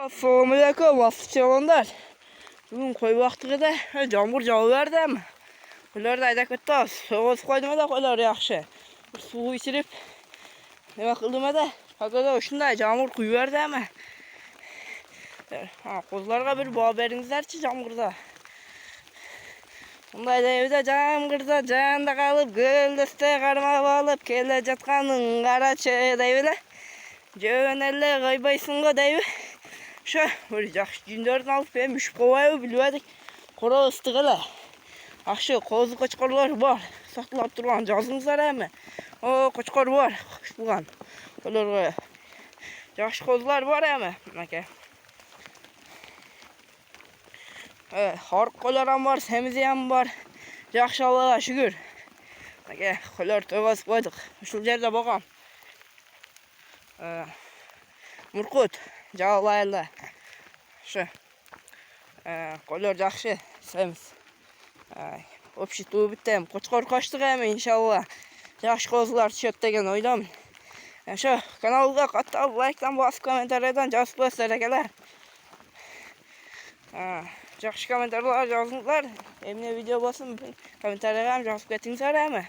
Assalamualaikum, afsuçalanlar. Bugün koy vaxtıda yağmur yağıverdi ama. Ular da ayda ketdi. Soğuz koydum da qolar yaxşı. Suyu içirip nima qildim da faqat shunday yağmur quyuverdi ama. Ha, qozlarga bir bu beringizlarchi yağmurda. Bunday evde yağmurda janda qalib, g'ildisda qarmab olib kelajatqaning qarachi deybilar. Jönelle qaybaysinga deybi. Şu böyle yaxşı günlerini alıp hem üşüp kovayı biliyorduk. Kora ıstıgıla. Akşı kozu koçkorlar var. Saklap duran cazımızlar hemen. O koçkor var. Hoş bulan. Olur. Yaxşı kozular var hemen. Harikolar var. Semiziyem var. Yaxşı Allah'a şükür. Kolar tövbası koyduk. Şu yerde bakalım. Murkut. Cağlayla. Şu. Kolor yaxşı. Semiz. Общий tuğ bittim. Koçkor kaçtık hemen inşallah. Yaxşı kozular düşüyor degen oylam. Şu kanalga katta like'dan basıp komentarlardan жазып qo'yasizlar. Yaxşı komentarlar yazыңызlar. Emne video basın komentarlarga ham жазып ketingizlar hemen.